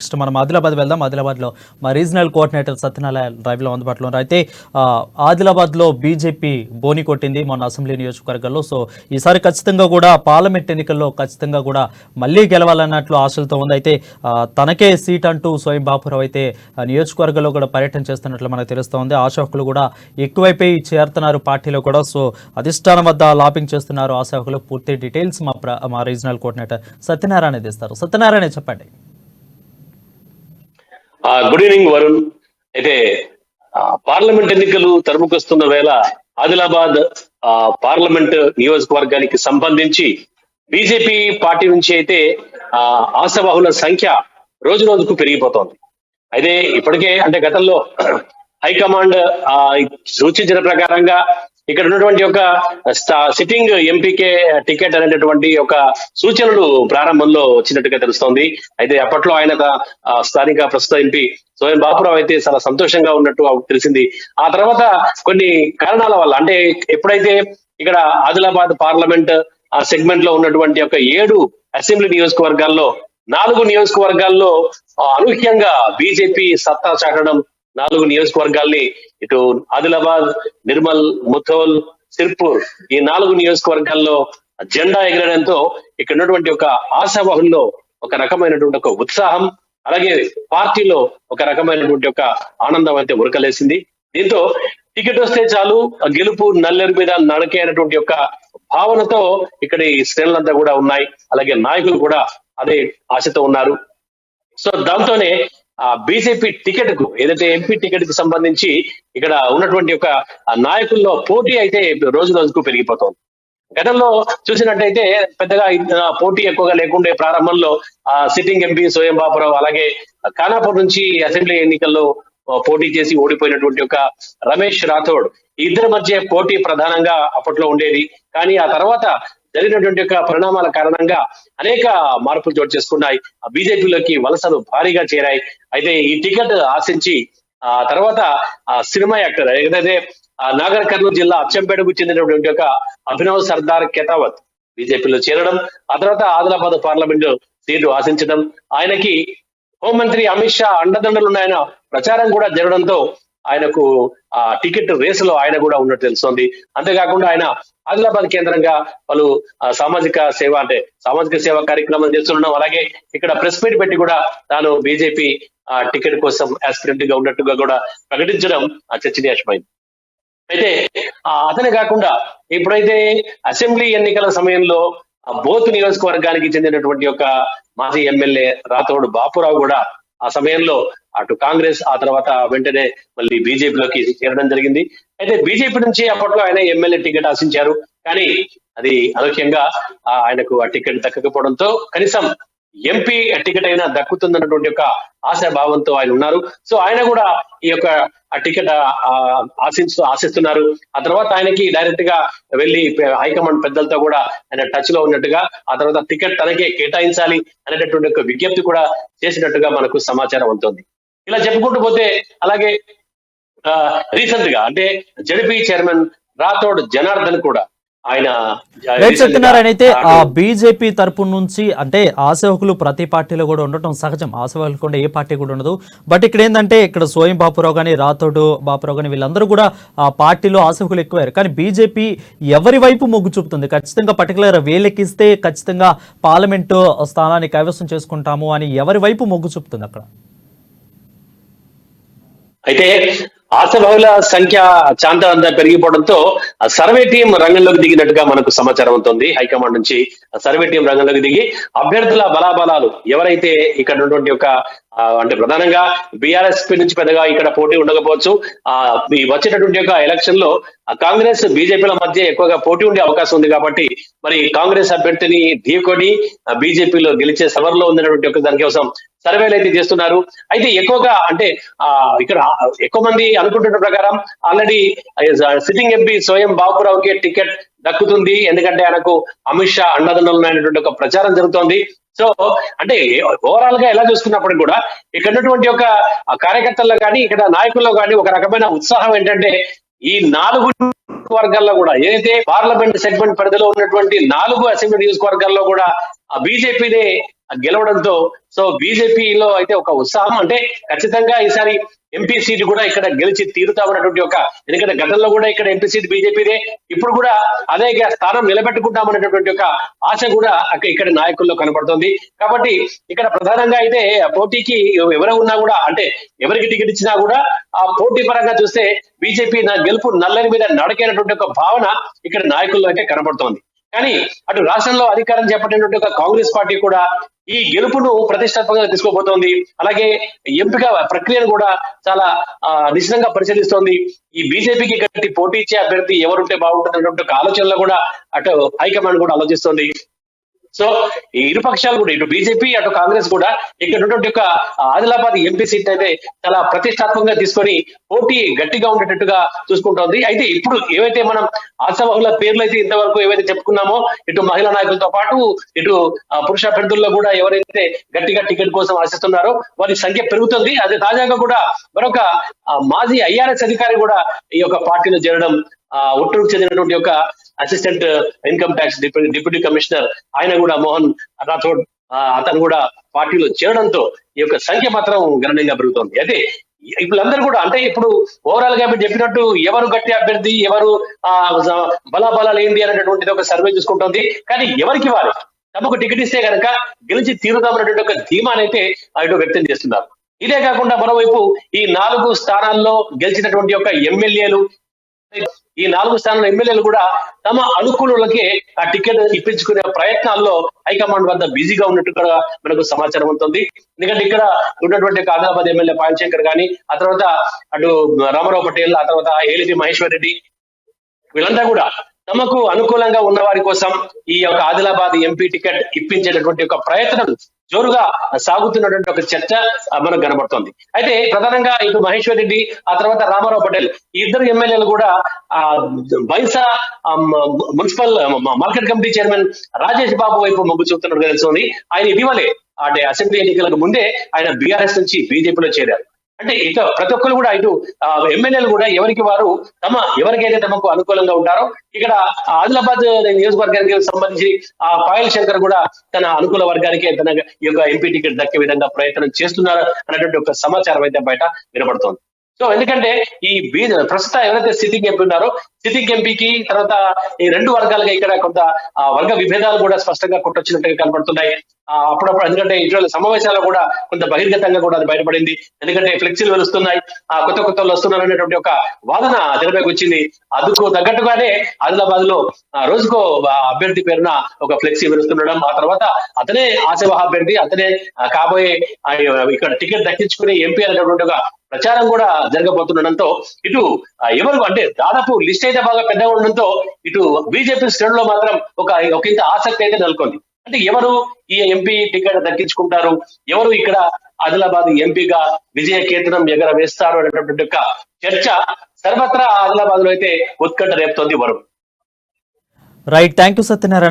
Next మనం ఆదిలాబాద్ వెళ్దాం. ఆదిలాబాద్లో మా రీజనల్ కోఆర్డినేటర్ సత్యనారాయణ డ్రైవ్లో అందుబాటులో ఉన్నారు. అయితే ఆదిలాబాద్లో బీజేపీ బోని కొట్టింది మొన్న అసెంబ్లీ నియోజకవర్గాల్లో. సో ఈసారి ఖచ్చితంగా కూడా పార్లమెంట్ ఎన్నికల్లో ఖచ్చితంగా కూడా మళ్ళీ గెలవాలన్నట్లు ఆశలతో ఉంది. అయితే తనకే సీట్ అంటూ స్వయం బాపురావు అయితే నియోజకవర్గంలో కూడా పర్యటన చేస్తున్నట్లు మనకు తెలుస్తోంది. ఆశావకులు కూడా ఎక్కువైపోయి చేరుతున్నారు పార్టీలో కూడా. సో అధిష్టానం వద్ద లాపింగ్ చేస్తున్నారు ఆశావకులు. పూర్తి డీటెయిల్స్ మా రీజనల్ కోఆర్డినేటర్ సత్యనారాయణ ఇస్తారు. సత్యనారాయణ చెప్పండి. Good evening Varun. అయితే పార్లమెంట్ ఎన్నికలు తరుముకొస్తున్న వేళ ఆదిలాబాద్ పార్లమెంట్ నియోజకవర్గానికి సంబంధించి బీజేపీ పార్టీ నుంచి అయితే ఆశావాహుల సంఖ్య రోజు రోజుకు పెరిగిపోతోంది. అయితే ఇప్పటికే అంటే గతంలో హైకమాండ్ సూచించిన ప్రకారంగా ఇక్కడ ఉన్నటువంటి ఒక సిట్టింగ్ ఎంపీకే టికెట్ అనేటటువంటి ఒక సూచనలు ప్రారంభంలో వచ్చినట్టుగా తెలుస్తోంది. అయితే అప్పట్లో ఆయన స్థానిక ప్రస్తుత ఎంపీ స్వయం బాపురావు అయితే చాలా సంతోషంగా ఉన్నట్టు తెలిసింది. ఆ తర్వాత కొన్ని కారణాల వల్ల అంటే ఎప్పుడైతే ఇక్కడ ఆదిలాబాద్ పార్లమెంట్ సెగ్మెంట్ లో ఉన్నటువంటి ఒక 7 అసెంబ్లీ నియోజకవర్గాల్లో 4 నియోజకవర్గాల్లో అనూహ్యంగా బీజేపీ సత్తా చాటడం, 4 నియోజకవర్గాల్ని ఇటు ఆదిలాబాద్, నిర్మల్, ముథోల్, సిర్పూర్ ఈ 4 నియోజకవర్గాల్లో జెండా ఎగరడంతో ఇక్కడ ఉన్నటువంటి ఒక ఆశావాహుల్లో ఒక రకమైనటువంటి ఒక ఉత్సాహం, అలాగే పార్టీలో ఒక రకమైనటువంటి ఒక ఆనందం అయితే ఉరకలేసింది. దీంతో టికెట్ వస్తే చాలు గెలుపు నల్లేరు మీద నడకే అనేటువంటి ఒక భావనతో ఇక్కడ ఈ శ్రేణులంతా కూడా ఉన్నాయి. అలాగే నాయకులు కూడా అదే ఆశతో ఉన్నారు. సో దాంతోనే బీజేపీ టికెట్ కు ఏదైతే ఎంపీ టికెట్ కు సంబంధించి ఇక్కడ ఉన్నటువంటి ఒక నాయకుల్లో పోటీ అయితే రోజు రోజుకు పెరిగిపోతుంది. గతంలో చూసినట్టయితే పెద్దగా పోటీ ఎక్కువగా లేకుండే ప్రారంభంలో సిట్టింగ్ ఎంపీ స్వయం బాపురావు, అలాగే ఖానాపూర్ నుంచి అసెంబ్లీ ఎన్నికల్లో పోటీ చేసి ఓడిపోయినటువంటి ఒక రమేష్ రాథోడ్, ఇద్దరి మధ్య పోటీ ప్రధానంగా అప్పట్లో ఉండేది. కానీ ఆ తర్వాత జరిగినటువంటి యొక్క పరిణామాల కారణంగా అనేక మార్పులు చోటు చేసుకున్నాయి. బీజేపీలోకి వలసలు భారీగా చేరాయి. అయితే ఈ టికెట్ ఆశించి తర్వాత సినిమా యాక్టర్ ఏదైతే నాగర్ కర్నూలు జిల్లా అచ్చంపేటకు చెందినటువంటి ఒక అభినవ్ సర్దార్ కెతావత్ బీజేపీలో చేరడం, ఆ తర్వాత ఆదిలాబాద్ పార్లమెంటు సీటు ఆశించడం, ఆయనకి హోంమంత్రి అమిత్ షా అండదండలు ఉన్నాయన ప్రచారం కూడా జరగడంతో ఆయనకు ఆ టికెట్ రేసులో ఆయన కూడా ఉన్నట్టు తెలుస్తోంది. అంతేకాకుండా ఆయన ఆదిలాబాద్ కేంద్రంగా పలు సామాజిక సేవ కార్యక్రమాలు చేస్తుండడం, అలాగే ఇక్కడ ప్రెస్ మీట్ పెట్టి కూడా తాను బీజేపీ టికెట్ కోసం ఆస్పిరెంట్ గా ఉన్నట్టుగా కూడా ప్రకటించడం చర్చనీయాంశమైంది. అయితే అతనే కాకుండా ఇప్పుడైతే అసెంబ్లీ ఎన్నికల సమయంలో బోత్ నియోజకవర్గానికి చెందినటువంటి ఒక మాజీ ఎమ్మెల్యే రాథోడ్ బాపురావు కూడా ఆ సమయంలో అటు కాంగ్రెస్ ఆ తర్వాత వెంటనే మళ్ళీ బీజేపీలోకి చేరడం జరిగింది. అయితే బీజేపీ నుంచి అప్పట్లో ఆయన ఎమ్మెల్యే టికెట్ ఆశించారు. కానీ అది అనూహ్యంగా ఆయనకు ఆ టికెట్ దక్కకపోవడంతో కనీసం ఎంపీ టికెట్ అయినా దక్కుతుందన్నటువంటి ఒక ఆశాభావంతో ఆయన ఉన్నారు. సో ఆయన కూడా ఈ యొక్క టికెట్ ఆశిస్తున్నారు. ఆ తర్వాత ఆయనకి డైరెక్ట్ గా వెళ్లి హైకమాండ్ పెద్దలతో కూడా ఆయన టచ్ లో ఉన్నట్టుగా, ఆ తర్వాత టికెట్ తనకే కేటాయించాలి అనేటటువంటి ఒక విజ్ఞప్తి కూడా చేసినట్టుగా మనకు సమాచారం ఉంటుంది. ఇలా చెప్పుకుంటూ పోతే అలాగే రీసెంట్ గా అంటే జడ్పీ చైర్మన్ రాథోడ్ జనార్దన్ కూడా ఆయన చెప్తున్నారని అయితే ఆ బీజేపీ తరపు నుంచి అంటే ఆశావకులు ప్రతి పార్టీలో కూడా ఉండటం సహజం. ఆశావకులు కూడా ఏ పార్టీ కూడా ఉండదు. బట్ ఇక్కడ ఏంటంటే ఇక్కడ స్వయం బాపురావు కానీ రాథోడ్ బాపురావు కానీ వీళ్ళందరూ కూడా ఆ పార్టీలో ఆశావకులు ఎక్కువయ్యారు. కానీ బీజేపీ ఎవరి వైపు మొగ్గు చూపుతుంది? ఖచ్చితంగా పర్టికులర్ వేలెక్కిస్తే ఖచ్చితంగా పార్లమెంటు స్థానాన్ని కైవసం చేసుకుంటాము అని ఎవరి వైపు మొగ్గు చూపుతుంది అక్కడ? అయితే ఆశాబహుల సంఖ్య చాంతా పెరిగిపోవడంతో సర్వే టీం రంగంలోకి దిగినట్టుగా మనకు సమాచారం అవుతుంది. హైకమాండ్ నుంచి సర్వే టీం రంగంలోకి దిగి అభ్యర్థుల బలాబలాలు ఎవరైతే ఇక్కడ ఉన్నటువంటి ఒక అంటే ప్రధానంగా బీఆర్ఎస్పీ నుంచి పెద్దగా ఇక్కడ పోటీ ఉండకపోవచ్చు. వచ్చేటటువంటి ఒక ఎలక్షన్ లో కాంగ్రెస్ బీజేపీల మధ్య ఎక్కువగా పోటీ ఉండే అవకాశం ఉంది. కాబట్టి మరి కాంగ్రెస్ అభ్యర్థిని ఢీకొని బీజేపీలో గెలిచే సవర్లో ఉందన్నటువంటి ఒక దానికోసం సర్వేలు అయితే చేస్తున్నారు. అయితే ఎక్కువగా అంటే ఇక్కడ ఎక్కువ మంది అనుకుంటున్న ప్రకారం ఆల్రెడీ సిట్టింగ్ ఎంపీ స్వయం బాపురావుకి టికెట్ దక్కుతుంది. ఎందుకంటే ఆయనకు అమిత్ షా అండదండలు ఉన్నటువంటి ఒక ప్రచారం జరుగుతోంది. సో అంటే ఓవరాల్ గా ఎలా చూసుకున్నప్పటికీ కూడా ఇక్కడ ఉన్నటువంటి ఒక కార్యకర్తల్లో కానీ ఇక్కడ నాయకుల్లో కానీ ఒక రకమైన ఉత్సాహం ఏంటంటే ఈ 4 వర్గాల్లో కూడా ఏదైతే పార్లమెంట్ సెగ్మెంట్ పరిధిలో ఉన్నటువంటి 4 అసెంబ్లీ నియోజకవర్గాల్లో కూడా బీజేపీనే గెలవడంతో సో బీజేపీలో అయితే ఒక ఉత్సాహం, అంటే ఖచ్చితంగా ఈసారి ఎంపీ సీట్ కూడా ఇక్కడ గెలిచి తీరుతామన్నటువంటి ఒక, ఎందుకంటే గతంలో కూడా ఇక్కడ ఎంపీ సీట్ బీజేపీదే, ఇప్పుడు కూడా అదే స్థానం నిలబెట్టుకుంటామనేటటువంటి ఒక ఆశ కూడా ఇక్కడ నాయకుల్లో కనబడుతుంది. కాబట్టి ఇక్కడ ప్రధానంగా అయితే పోటీకి ఎవరు ఉన్నా కూడా, అంటే ఎవరికి టికెట్ ఇచ్చినా కూడా ఆ పోటీ పరంగా చూస్తే బీజేపీ నా గెలుపు నల్లని మీద నడకైనటువంటి ఒక భావన ఇక్కడ నాయకుల్లో అయితే కనబడుతోంది. కానీ అటు రాష్ట్రంలో అధికారం చేపట్టినటువంటి ఒక కాంగ్రెస్ పార్టీ కూడా ఈ గెలుపును ప్రతిష్టాత్మకంగా తీసుకోబోతోంది. అలాగే ఎంపిక ప్రక్రియను కూడా చాలా నిశ్చితంగా పరిశీలిస్తోంది. ఈ బీజేపీకి గట్టి పోటీ ఇచ్చే అభ్యర్థి ఎవరుంటే బాగుంటుంది ఒక ఆలోచనలో కూడా అటు హైకమాండ్ కూడా ఆలోచిస్తోంది. సో ఈ ఇరు పక్షాలు కూడా, ఇటు బీజేపీ అటు కాంగ్రెస్ కూడా ఇక్కడ ఉన్నటువంటి ఒక ఆదిలాబాద్ ఎంపీ సీట్ అయితే చాలా ప్రతిష్టాత్మకంగా తీసుకొని పోటీ గట్టిగా ఉండేటట్టుగా చూసుకుంటోంది. అయితే ఇప్పుడు ఏవైతే మనం ఆశావహుల పేర్లు అయితే ఇంతవరకు ఏవైతే చెప్పుకున్నామో, ఇటు మహిళా నాయకులతో పాటు ఇటు పురుష అభ్యర్థుల్లో కూడా ఎవరైతే గట్టిగా టికెట్ కోసం ఆశిస్తున్నారో వారి సంఖ్య పెరుగుతుంది. అదే తాజాగా కూడా మరొక మాజీ ఐఆర్ఎస్ అధికారి కూడా ఈ యొక్క పార్టీలో చేరడం, ఒట్టూరుకు చెందినటువంటి ఒక assistant income tax deputy commissioner ఆయన కూడా మోహన్ రాథోడ్ అతను కూడా పార్టీలో చేరడంతో ఈ యొక్క సంఖ్య మాత్రం గణనీయంగా పెరుగుతోంది. అయితే వీళ్ళందరూ కూడా, అంటే ఇప్పుడు ఓవరాల్ గా మీరు చెప్పినట్టు ఎవరు గట్టి అభ్యర్థి, ఎవరు బలాబలాలు ఏంటి అనేటటువంటిది ఒక సర్వే చూసుకుంటోంది. కానీ ఎవరికి వారు తమకు టికెట్ ఇస్తే కనుక గెలిచి తీరుదామనేటువంటి ఒక ధీమానైతే ఇటు వ్యక్తం చేస్తున్నారు. ఇదే కాకుండా మరోవైపు ఈ 4 స్థానాల్లో గెలిచినటువంటి ఒక ఎమ్మెల్యేలు, ఈ 4 స్థానాల ఎమ్మెల్యేలు కూడా తమ అనుకూలులకే ఆ టికెట్ ఇప్పించుకునే ప్రయత్నాల్లో హైకమాండ్ వద్ద బిజీగా ఉన్నట్టుగా మనకు సమాచారం ఉంటుంది. ఎందుకంటే ఇక్కడ ఉన్నటువంటి ఆదిలాబాద్ ఎమ్మెల్యే పాయల్ శంకర్ గాని, ఆ తర్వాత అటు రామారావు పటేల్, ఆ తర్వాత ఏలిటి మహేశ్వర్ రెడ్డి, వీళ్ళంతా కూడా తమకు అనుకూలంగా ఉన్న వారి కోసం ఈ యొక్క ఆదిలాబాద్ ఎంపీ టికెట్ ఇప్పించేటటువంటి ఒక ప్రయత్నం జోరుగా సాగుతున్నటువంటి ఒక చర్చ మనకు కనబడుతోంది. అయితే ప్రధానంగా ఇటు మహేశ్వర్ రెడ్డి, ఆ తర్వాత రామారావు పటేల్, ఈ ఇద్దరు ఎమ్మెల్యేలు కూడా Bhainsa municipal market committee chairman Rajesh Babu వైపు మొగ్గు చూపుతున్నట్టు తెలుస్తుంది. ఆయన ఇటీవలే అంటే అసెంబ్లీ ఎన్నికలకు ముందే ఆయన బీఆర్ఎస్ నుంచి బీజేపీలో చేరారు. అంటే ఇక ప్రతి ఒక్కరు కూడా ఇటు ఎమ్మెల్యేలు కూడా ఎవరికి వారు ఎవరికైతే తమకు అనుకూలంగా ఉంటారో, ఇక్కడ ఆదిలాబాద్ నియోజకవర్గానికి సంబంధించి పాయల్ శంకర్ కూడా తన అనుకూల వర్గానికి తన యొక్క ఎంపీ టికెట్ దక్కే విధంగా ప్రయత్నం చేస్తున్నారు అనేటువంటి ఒక సమాచారం అయితే బయట వినబడుతోంది. సో ఎందుకంటే ఈ ప్రస్తుతం ఎవరైతే సిట్టింగ్ ఎంపీ ఉన్నారో, సిట్టింగ్ ఎంపీకి తర్వాత ఈ 2 వర్గాలుగా ఇక్కడ కొంత వర్గ విభేదాలు కూడా స్పష్టంగా కొట్టొచ్చినట్టుగా కనబడుతున్నాయి. అప్పుడప్పుడు ఎందుకంటే ఇటీవల సమావేశాల్లో కూడా కొంత బహిర్గతంగా కూడా అది బయటపడింది. ఎందుకంటే ఫ్లెక్సీలు వెలుస్తున్నాయి, కొత్త వాళ్ళు వస్తున్నారు అనేటువంటి ఒక వాదన తెరపైకి వచ్చింది. అందుకు తగ్గట్టుగానే ఆదిలాబాద్ లో రోజుకో అభ్యర్థి పేరున ఒక ఫ్లెక్సీ వెలుస్తుండడం, ఆ తర్వాత అతనే ఆశావహ అభ్యర్థి, అతనే కాబోయే ఇక్కడ టికెట్ దక్కించుకునే ఎంపీ అనేటువంటి ఒక ప్రచారం కూడా జరగబోతుండడంతో ఇటు ఎవరు అంటే దాదాపు లిస్ట్ అయితే బాగా పెద్దగా ఉండడంతో ఇటు బీజేపీ శ్రేణుల్లో మాత్రం ఒక ఇంత ఆసక్తి అయితే నెలకొంది. అంటే ఎవరు ఈ ఎంపీ టికెట్ దక్కించుకుంటారు, ఎవరు ఇక్కడ ఆదిలాబాద్ ఎంపీగా విజయ కేతనం ఎగరవేస్తారు అనేటటువంటి ఒక చర్చ సర్వత్రా ఆదిలాబాద్ లో అయితే ఉత్కంఠ రేపుతోంది. Varun. Right, thank you Satyanarayana.